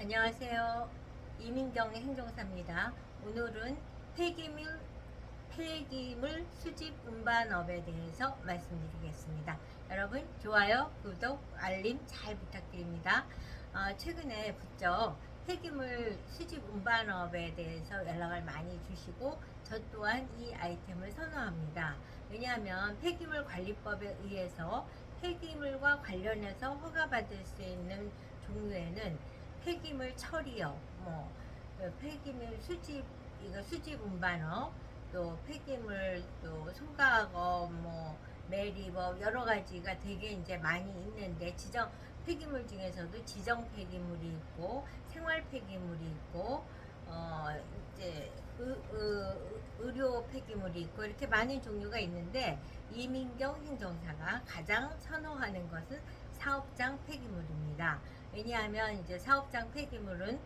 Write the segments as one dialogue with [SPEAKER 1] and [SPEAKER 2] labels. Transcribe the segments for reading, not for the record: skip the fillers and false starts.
[SPEAKER 1] 안녕하세요. 이민경의 행정사입니다. 오늘은 폐기물 수집 운반업에 대해서 말씀드리겠습니다. 여러분 좋아요, 구독, 알림 잘 부탁드립니다. 최근에 부쩍 폐기물 수집 운반업에 대해서 연락을 많이 주시고 저 또한 이 아이템을 선호합니다. 왜냐하면 폐기물관리법에 의해서 폐기물과 관련해서 허가받을 수 있는 종류에는 폐기물 처리업, 폐기물 수집, 이거 수집 운반업, 또 폐기물 또 소각업, 매립업 여러 가지가 되게 이제 많이 있는데 폐기물 중에서도 지정 폐기물이 있고 생활 폐기물이 있고 이제 의료 폐기물이 있고 이렇게 많은 종류가 있는데 이민경 행정사가 가장 선호하는 것은 사업장 폐기물입니다. 왜냐하면 이제 사업장 폐기물은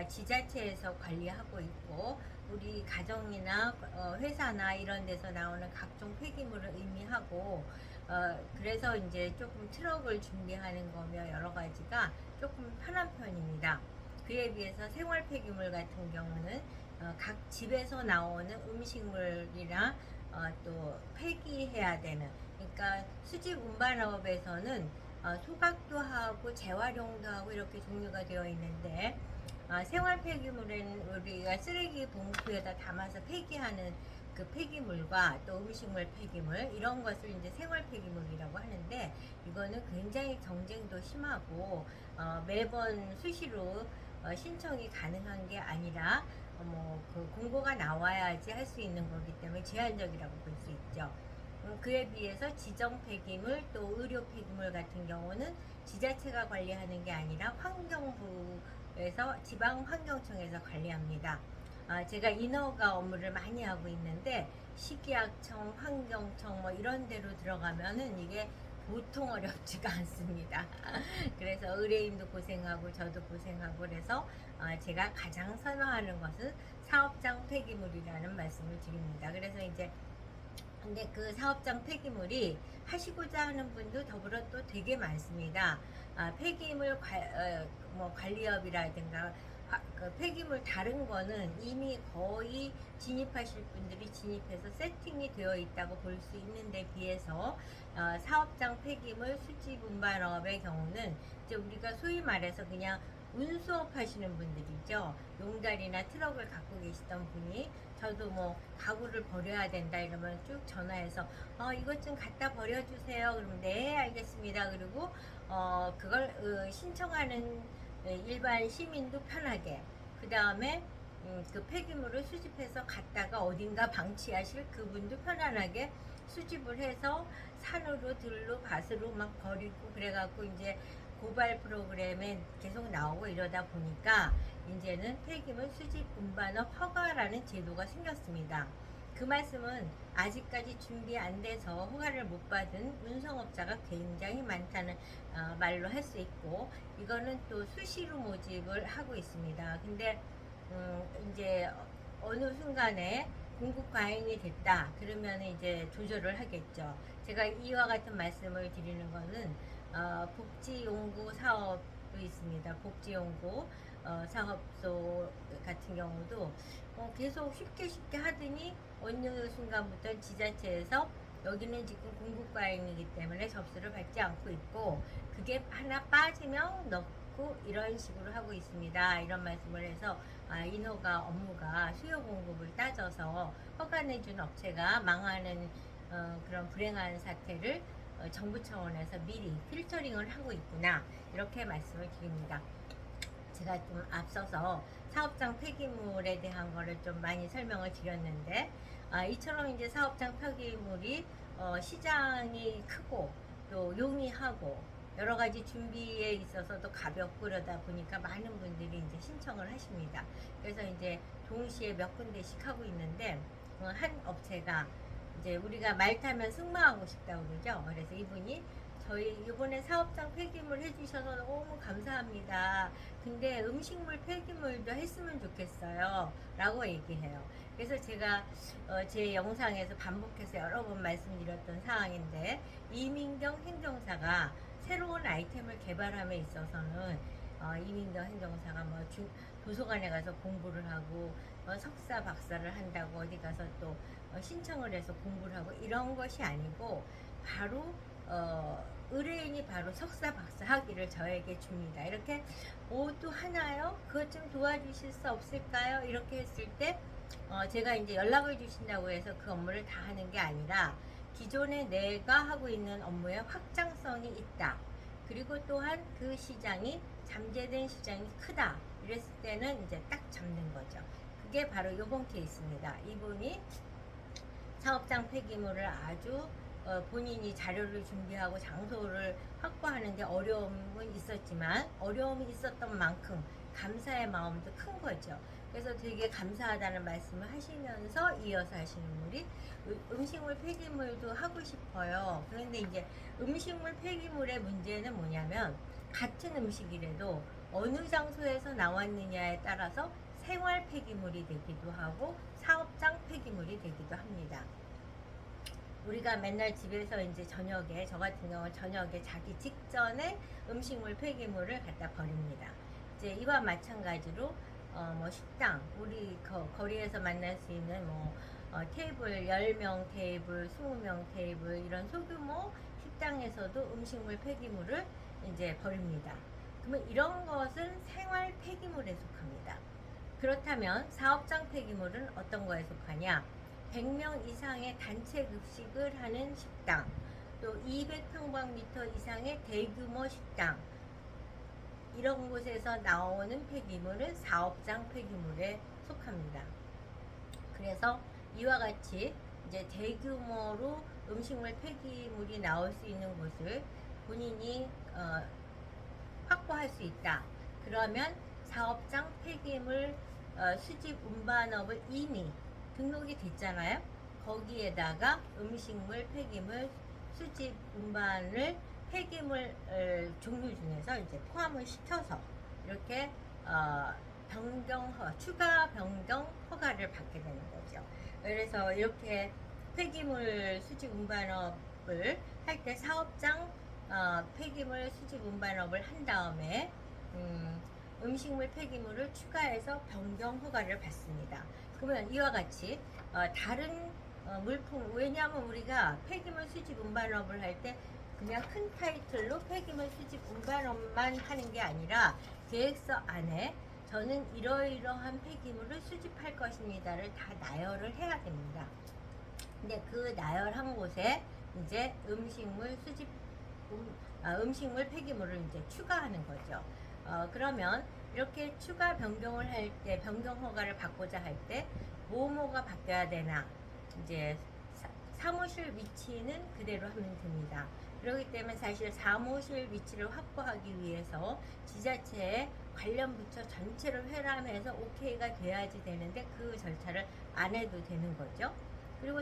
[SPEAKER 1] 지자체에서 관리하고 있고 우리 가정이나 회사나 이런 데서 나오는 각종 폐기물을 의미하고 그래서 이제 조금 트럭을 준비하는 거며 여러 가지가 조금 편한 편입니다. 그에 비해서 생활 폐기물 같은 경우는 각 집에서 나오는 음식물이랑 또 폐기해야 되는, 그러니까 수집 운반업에서는 소각도 하고 재활용도 하고 이렇게 종류가 되어 있는데 생활 폐기물은 우리가 쓰레기 봉투에다 담아서 폐기하는 그 폐기물과 또 음식물 폐기물 이런 것을 이제 생활 폐기물이라고 하는데 이거는 굉장히 경쟁도 심하고 매번 수시로 신청이 가능한 게 아니라 그 공고가 나와야지 할 수 있는 거기 때문에 제한적이라고 볼 수 있죠. 그에 비해서 지정 폐기물 또 의료 폐기물 같은 경우는 지자체가 관리하는 게 아니라 환경부에서 지방환경청에서 관리합니다. 제가 인허가 업무를 많이 하고 있는데 식약청, 환경청 이런 데로 들어가면은 이게 보통 어렵지가 않습니다. 그래서 의뢰인도 고생하고 저도 고생하고 그래서 제가 가장 선호하는 것은 사업장 폐기물이라는 말씀을 드립니다. 그래서 이제 근데 그 사업장 폐기물이 하시고자 하는 분도 더불어 또 되게 많습니다. 폐기물 관리업이라든가 그 폐기물 다른 거는 이미 거의 진입하실 분들이 진입해서 세팅이 되어 있다고 볼 수 있는데 비해서 사업장 폐기물 수집 운반업의 경우는 이제 우리가 소위 말해서 그냥 운수업 하시는 분들이죠. 용달이나 트럭을 갖고 계시던 분이 저도 가구를 버려야 된다 이러면 쭉 전화해서 이것 좀 갖다 버려주세요. 그러면 네 알겠습니다. 그리고 그걸 신청하는 일반 시민도 편하게 그 다음에 그 폐기물을 수집해서 갖다가 어딘가 방치하실 그분도 편안하게 수집을 해서 산으로 들로 밭으로 막 버리고 그래갖고 이제 고발 프로그램에 계속 나오고 이러다 보니까 이제는 폐기물 수집 운반업 허가라는 제도가 생겼습니다. 그 말씀은 아직까지 준비 안 돼서 허가를 못 받은 운송업자가 굉장히 많다는 말로 할 수 있고 이거는 또 수시로 모집을 하고 있습니다. 근데 이제 어느 순간에 공급 과잉이 됐다 그러면 이제 조절을 하겠죠. 제가 이와 같은 말씀을 드리는 것은 복지연구 사업도 있습니다. 복지연구 사업소 같은 경우도 계속 쉽게 하더니 어느 순간부터 지자체에서 여기는 지금 공급 과잉이기 때문에 접수를 받지 않고 있고 그게 하나 빠지면 넣고 이런 식으로 하고 있습니다. 이런 말씀을 해서 인허가 업무가 수요 공급을 따져서 허가 내준 업체가 망하는 그런 불행한 사태를 정부 차원에서 미리 필터링을 하고 있구나 이렇게 말씀을 드립니다. 제가 좀 앞서서 사업장 폐기물에 대한 거를 좀 많이 설명을 드렸는데 이처럼 이제 사업장 폐기물이 시장이 크고 또 용이하고 여러 가지 준비에 있어서도 가볍고 그러다 보니까 많은 분들이 이제 신청을 하십니다. 그래서 이제 동시에 몇 군데씩 하고 있는데 한 업체가 이제 우리가 말 타면 승마하고 싶다고 그러죠. 그래서 이분이 저희 이번에 사업장 폐기물 해주셔서 너무 감사합니다. 근데 음식물 폐기물도 했으면 좋겠어요. 라고 얘기해요. 그래서 제가 제 영상에서 반복해서 여러 번 말씀드렸던 사항인데 이민경 행정사가 새로운 아이템을 개발함에 있어서는 이민경 행정사가 뭐 도서관에 가서 공부를 하고 석사 박사를 한다고 어디 가서 또 신청을 해서 공부를 하고 이런 것이 아니고 바로 의뢰인이 바로 석사 박사 학위를 저에게 줍니다. 이렇게 모두 하나요? 그것 좀 도와주실 수 없을까요? 이렇게 했을 때 제가 이제 연락을 주신다고 해서 그 업무를 다 하는 게 아니라 기존에 내가 하고 있는 업무에 확장성이 있다. 그리고 또한 그 시장이 잠재된 시장이 크다. 이랬을 때는 이제 딱 잡는 거죠. 그게 바로 이번 케이스입니다. 이분이 사업장 폐기물을 아주 본인이 자료를 준비하고 장소를 확보하는데 어려움은 있었지만 어려움이 있었던 만큼 감사의 마음도 큰 거죠. 그래서 되게 감사하다는 말씀을 하시면서 이어서 하시는 분이 음식물 폐기물도 하고 싶어요. 그런데 이제 음식물 폐기물의 문제는 뭐냐면 같은 음식이라도 어느 장소에서 나왔느냐에 따라서 생활 폐기물이 되기도 하고 사업장 폐기물이 되기도 합니다. 우리가 맨날 집에서 이제 저녁에, 저 같은 경우는 저녁에 자기 직전에 음식물 폐기물을 갖다 버립니다. 이제 이와 마찬가지로 뭐 식당, 우리 거리에서 만날 수 있는 뭐 테이블 10명 테이블, 20명 테이블 이런 소규모 식당에서도 음식물 폐기물을 이제 버립니다. 그러면 이런 것은 생활 폐기물에 속합니다. 그렇다면 사업장 폐기물은 어떤 거에 속하냐? 100명 이상의 단체 급식을 하는 식당, 또 200평방미터 이상의 대규모 식당, 이런 곳에서 나오는 폐기물은 사업장 폐기물에 속합니다. 그래서 이와 같이 이제 대규모로 음식물 폐기물이 나올 수 있는 곳을 본인이 확보할 수 있다. 그러면 사업장 폐기물 수집 운반업을 이미 등록이 됐잖아요. 거기에다가 음식물 폐기물 수집 운반을 폐기물 종류 중에서 이제 포함을 시켜서 이렇게 추가 변경 허가를 받게 되는 거죠. 그래서 이렇게 폐기물 수집 운반업을 할 때 사업장 폐기물 수집 운반업을 한 다음에 음식물 폐기물을 추가해서 변경 허가를 받습니다. 그러면 이와 같이 다른 물품, 왜냐하면 우리가 폐기물 수집 운반업을 할 때 그냥 큰 타이틀로 폐기물 수집 운반업만 하는 게 아니라 계획서 안에 저는 이러이러한 폐기물을 수집할 것입니다를 다 나열을 해야 됩니다. 근데 그 나열한 곳에 이제 음식물 폐기물을 이제 추가하는 거죠. 그러면 이렇게 추가 변경을 할 때, 변경 허가를 받고자 할 때 뭐뭐가 바뀌어야 되나? 이제 사무실 위치는 그대로 하면 됩니다. 그렇기 때문에 사실 사무실 위치를 확보하기 위해서 지자체에 관련 부처 전체를 회람해서 오케이가 돼야지 되는데 그 절차를 안 해도 되는 거죠. 그리고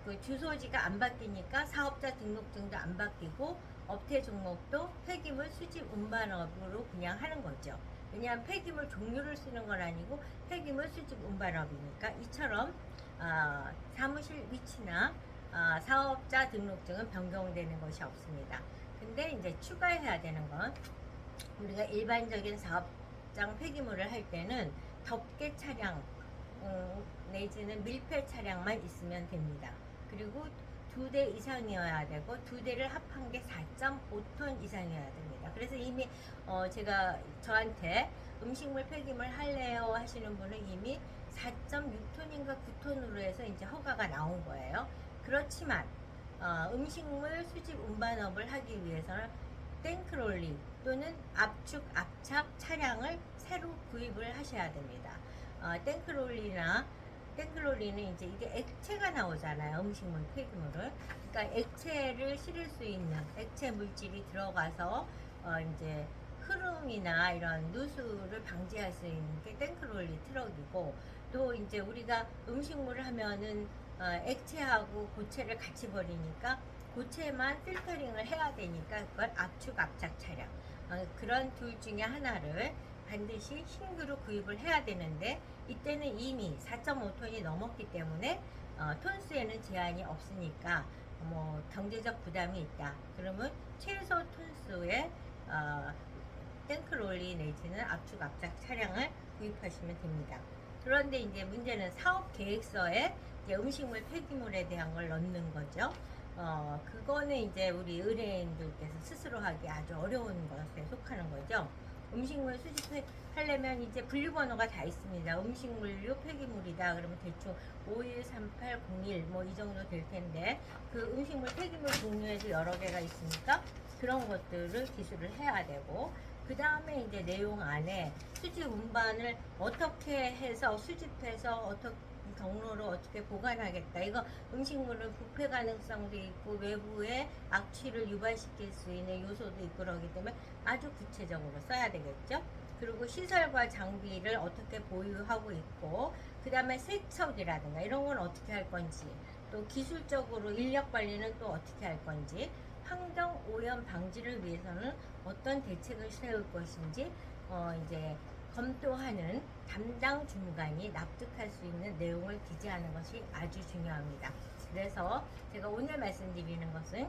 [SPEAKER 1] 그 주소지가 안 바뀌니까 사업자 등록증도 안 바뀌고 업태 종목도 폐기물 수집 운반업으로 그냥 하는 거죠. 왜냐하면 폐기물 종류를 쓰는 건 아니고 폐기물 수집 운반업이니까 이처럼 사무실 위치나 사업자 등록증은 변경되는 것이 없습니다. 근데 이제 추가해야 되는 건 우리가 일반적인 사업장 폐기물을 할 때는 덮개 차량 내지는 밀폐 차량만 있으면 됩니다. 그리고 2대 이상이어야 되고 2대를 합한 게 4.5톤 이상이어야 됩니다. 그래서 이미 제가 저한테 음식물 폐기물 할래요 하시는 분은 이미 4.6톤인가 9톤으로 해서 이제 허가가 나온 거예요. 그렇지만 음식물 수집 운반업을 하기 위해서는 탱크롤리 또는 압축 압착 차량을 새로 구입을 하셔야 됩니다. 탱크롤리는 이제 이게 액체가 나오잖아요. 음식물 폐기물을. 그러니까 액체를 실을 수 있는 액체 물질이 들어가서 이제 흐름이나 이런 누수를 방지할 수 있는 게 탱크롤리 트럭이고, 또 이제 우리가 음식물을 하면은 액체하고 고체를 같이 버리니까 고체만 필터링을 해야 되니까 그걸 압축 압착 차량, 그런 둘 중에 하나를 반드시 신규로 구입을 해야 되는데 이때는 이미 4.5톤이 넘었기 때문에 톤수에는 제한이 없으니까 뭐 경제적 부담이 있다. 그러면 최소 톤수의 어, 탱크롤리 내지는 압축 압작 차량을 구입하시면 됩니다. 그런데 이제 문제는 사업 계획서에 이제 음식물 폐기물에 대한 걸 넣는 거죠. 그거는 이제 우리 의뢰인들께서 스스로 하기 아주 어려운 것에 속하는 거죠. 음식물 수집하려면 이제 분류번호가 다 있습니다. 음식물류 폐기물이다. 그러면 대충 513801 뭐 이 정도 될 텐데 그 음식물 폐기물 종류에도 여러 개가 있으니까 그런 것들을 기술을 해야 되고 그 다음에 이제 내용 안에 수집 운반을 어떻게 해서 수집해서 어떻게 경로로 어떻게 보관하겠다. 이거 음식물은 부패 가능성도 있고 외부에 악취를 유발시킬 수 있는 요소도 있고 그러기 때문에 아주 구체적으로 써야 되겠죠. 그리고 시설과 장비를 어떻게 보유하고 있고 그 다음에 세척이라든가 이런 건 어떻게 할 건지 또 기술적으로 인력 관리는 또 어떻게 할 건지 환경 오염 방지를 위해서는 어떤 대책을 세울 것인지 이제 검토하는 담당 중간이 납득할 수 있는 내용을 기재하는 것이 아주 중요합니다. 그래서 제가 오늘 말씀드리는 것은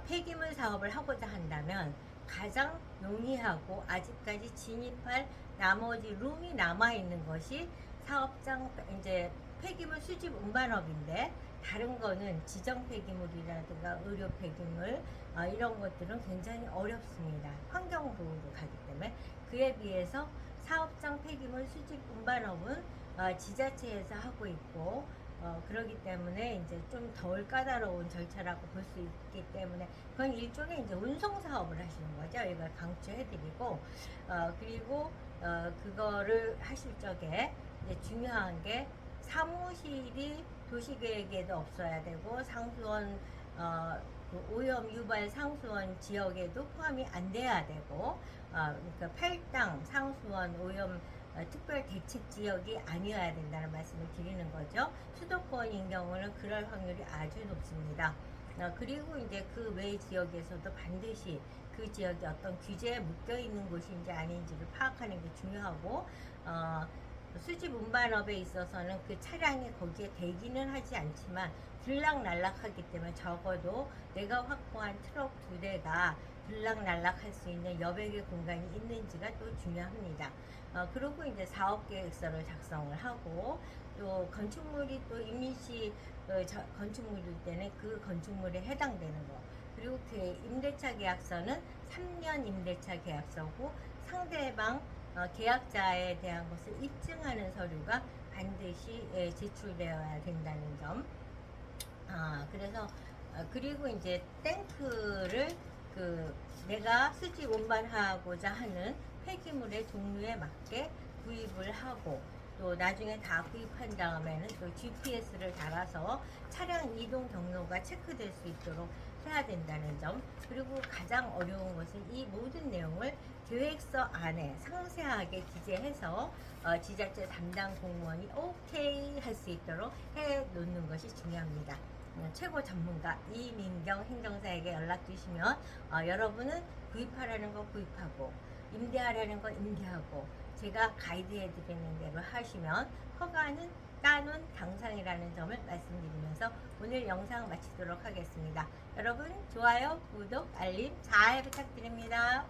[SPEAKER 1] 폐기물 사업을 하고자 한다면 가장 용이하고 아직까지 진입할 나머지 룸이 남아 있는 것이 사업장 이제 폐기물 수집 운반업인데 다른 거는 지정 폐기물이라든가 의료 폐기물 이런 것들은 굉장히 어렵습니다. 환경 보호로 가기 때문에 그에 비해서 사업장 폐기물 수집 운반업은 지자체에서 하고 있고 그러기 때문에 이제 좀 덜 까다로운 절차라고 볼 수 있기 때문에 그건 일종의 이제 운송 사업을 하시는 거죠. 이걸 강조해드리고 그리고 그거를 하실 적에 이제 중요한 게 사무실이 도시계획에도 없어야 되고 상수원 그 오염 유발 상수원 지역에도 포함이 안 돼야 되고 그러니까 팔당 상수원 오염 특별 대책 지역이 아니어야 된다는 말씀을 드리는 거죠. 수도권인 경우는 그럴 확률이 아주 높습니다. 그리고 이제 그 외 지역에서도 반드시 그 지역이 어떤 규제에 묶여 있는 곳인지 아닌지를 파악하는 게 중요하고 수집 운반업에 있어서는 그 차량이 거기에 대기는 하지 않지만 들락날락하기 때문에 적어도 내가 확보한 트럭 2대가 들락날락할 수 있는 여백의 공간이 있는지가 또 중요합니다. 그리고 이제 사업계획서를 작성을 하고 또 건축물이 또 임시 건축물일 때는 그 건축물에 해당되는 거 그리고 그 임대차 계약서는 3년 임대차 계약서고 상대방 계약자에 대한 것을 입증하는 서류가 반드시 제출되어야 된다는 점. 그래서 그리고 이제 탱크를 그 내가 수지 운반하고자 하는 폐기물의 종류에 맞게 구입을 하고 또 나중에 다 구입한 다음에는 또 GPS를 달아서 차량 이동 경로가 체크될 수 있도록 해야 된다는 점 그리고 가장 어려운 것은 이 모든 내용을 계획서 안에 상세하게 기재해서 지자체 담당 공무원이 오케이 할 수 있도록 해 놓는 것이 중요합니다. 최고 전문가 이민경 행정사에게 연락 주시면 여러분은 구입하라는 거 구입하고 임대하라는 거 임대하고 제가 가이드해 드리는 대로 하시면 허가는 따놓은 당상이라는 점을 말씀드리면서 오늘 영상 마치도록 하겠습니다. 여러분 좋아요, 구독, 알림 잘 부탁드립니다.